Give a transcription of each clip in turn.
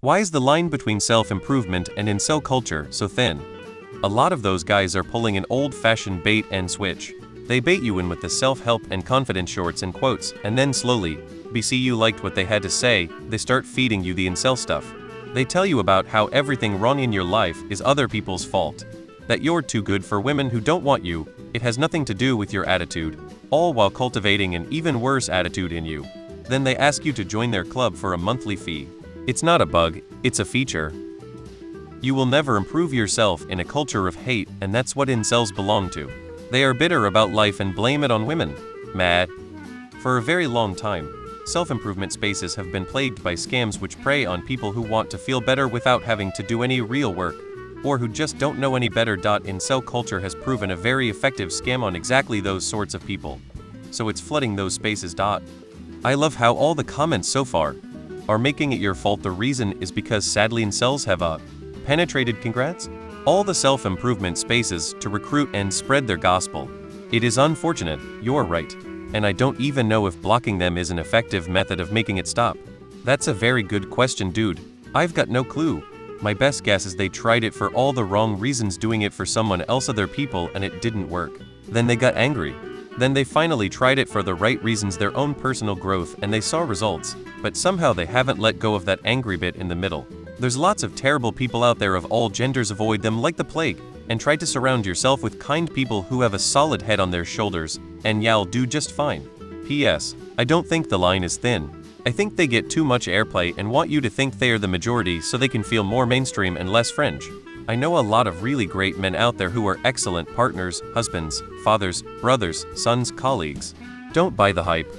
Why is the line between self-improvement and incel culture so thin? A lot of those guys are pulling an old-fashioned bait and switch. They bait you in with the self-help and confidence shorts and quotes, and then slowly, because you liked what they had to say, they start feeding you the incel stuff. They tell you about how everything wrong in your life is other people's fault. That you're too good for women who don't want you, it has nothing to do with your attitude, all while cultivating an even worse attitude in you. Then they ask you to join their club for a monthly fee. It's not a bug, it's a feature. You will never improve yourself in a culture of hate, and that's what incels belong to. They are bitter about life and blame it on women. Mad. For a very long time, self-improvement spaces have been plagued by scams which prey on people who want to feel better without having to do any real work, or who just don't know any better. Incel culture has proven a very effective scam on exactly those sorts of people. So it's flooding those spaces. I love how all the comments so far are making it your fault. The reason is because sadly incels have penetrated congrats all the self-improvement spaces to recruit and spread their gospel. It is unfortunate, you're right, and I don't even know if blocking them is an effective method of making it stop. That's a very good question, dude. I've got no clue. My best guess is they tried it for all the wrong reasons, doing it for someone else, other people, and it didn't work. Then they got angry. Then they finally tried it for the right reasons, their own personal growth, and they saw results, but somehow they haven't let go of that angry bit in the middle. There's lots of terrible people out there of all genders. Avoid them like the plague, and try to surround yourself with kind people who have a solid head on their shoulders, and you'll do just fine. P.S. I don't think the line is thin. I think they get too much airplay and want you to think they are the majority so they can feel more mainstream and less fringe. I know a lot of really great men out there who are excellent partners, husbands, fathers, brothers, sons, colleagues. Don't buy the hype.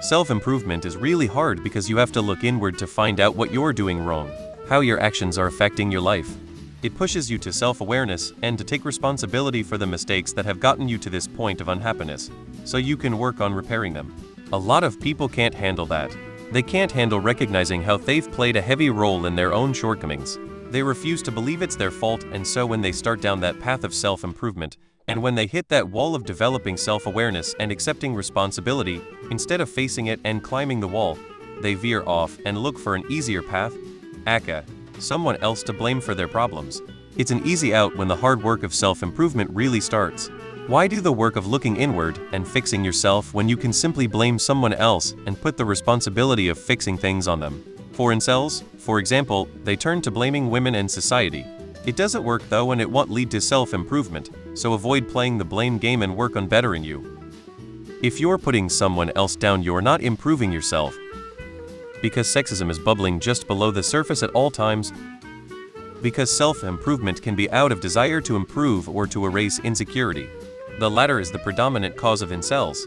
Self-improvement is really hard because you have to look inward to find out what you're doing wrong, how your actions are affecting your life. It pushes you to self-awareness and to take responsibility for the mistakes that have gotten you to this point of unhappiness, so you can work on repairing them. A lot of people can't handle that. They can't handle recognizing how they've played a heavy role in their own shortcomings. They refuse to believe it's their fault, and so when they start down that path of self-improvement, and when they hit that wall of developing self-awareness and accepting responsibility, instead of facing it and climbing the wall, they veer off and look for an easier path. Aka, someone else to blame for their problems. It's an easy out when the hard work of self-improvement really starts. Why do the work of looking inward and fixing yourself when you can simply blame someone else and put the responsibility of fixing things on them? For incels, for example, they turn to blaming women and society. It doesn't work though, and it won't lead to self-improvement, so avoid playing the blame game and work on bettering you. If you're putting someone else down, you're not improving yourself. Because sexism is bubbling just below the surface at all times. Because self-improvement can be out of desire to improve or to erase insecurity. The latter is the predominant cause of incels.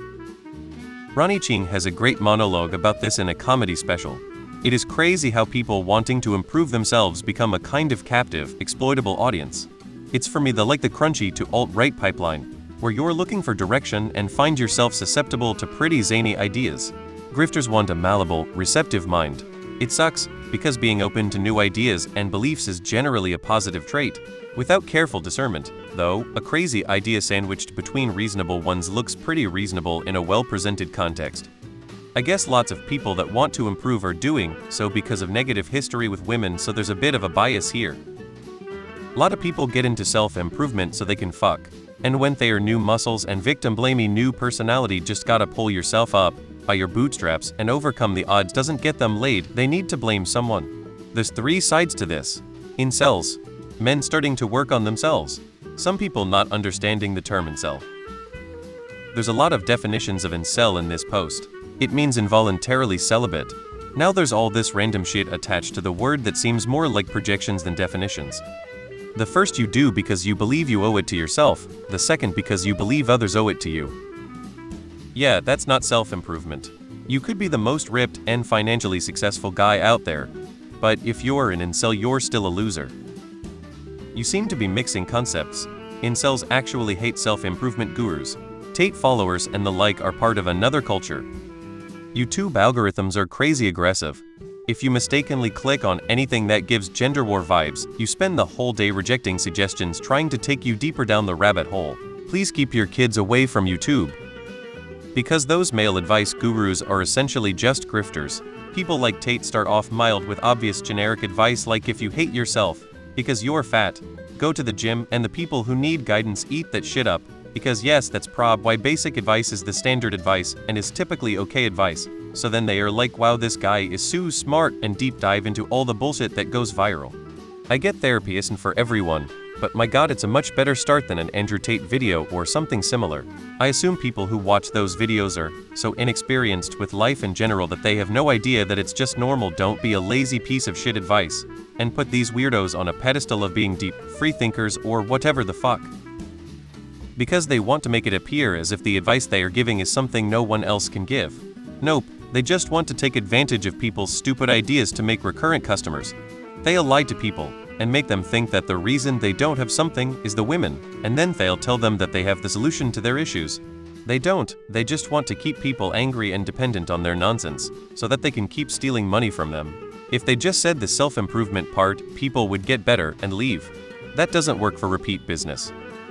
Ronnie Ching has a great monologue about this in a comedy special. It is crazy how people wanting to improve themselves become a kind of captive, exploitable audience. It's for me the crunchy to alt-right pipeline, where you're looking for direction and find yourself susceptible to pretty zany ideas. Grifters want a malleable, receptive mind. It sucks, because being open to new ideas and beliefs is generally a positive trait. Without careful discernment, though, a crazy idea sandwiched between reasonable ones looks pretty reasonable in a well-presented context. I guess lots of people that want to improve are doing so because of negative history with women, so there's a bit of a bias here. A lot of people get into self-improvement so they can fuck. And when they are new muscles and victim-blamey new personality, just gotta pull yourself up by your bootstraps and overcome the odds doesn't get them laid, they need to blame someone. There's three sides to this. Incels. Men starting to work on themselves. Some people not understanding the term incel. There's a lot of definitions of incel in this post. It means involuntarily celibate. Now there's all this random shit attached to the word that seems more like projections than definitions. The first you do because you believe you owe it to yourself, the second because you believe others owe it to you. Yeah, that's not self-improvement. You could be the most ripped and financially successful guy out there, but if you're an incel, you're still a loser. You seem to be mixing concepts. Incels actually hate self-improvement gurus. Tate followers and the like are part of another culture. YouTube algorithms are crazy aggressive. If you mistakenly click on anything that gives gender war vibes, you spend the whole day rejecting suggestions trying to take you deeper down the rabbit hole. Please keep your kids away from YouTube. Because those male advice gurus are essentially just grifters. People like Tate start off mild with obvious generic advice like if you hate yourself because you're fat, go to the gym, and the people who need guidance eat that shit up, because yes, that's prob why basic advice is the standard advice and is typically okay advice. So then they are like, wow, this guy is so smart, and deep dive into all the bullshit that goes viral. I get therapy isn't for everyone, but my god, it's a much better start than an Andrew Tate video or something similar. I assume people who watch those videos are so inexperienced with life in general that they have no idea that it's just normal. Don't be a lazy piece of shit advice, and put these weirdos on a pedestal of being deep, free thinkers or whatever the fuck. Because they want to make it appear as if the advice they are giving is something no one else can give. Nope, they just want to take advantage of people's stupid ideas to make recurrent customers. They'll lie to people and make them think that the reason they don't have something is the women, and then they'll tell them that they have the solution to their issues. They don't, they just want to keep people angry and dependent on their nonsense, so that they can keep stealing money from them. If they just said the self-improvement part, people would get better and leave. That doesn't work for repeat business.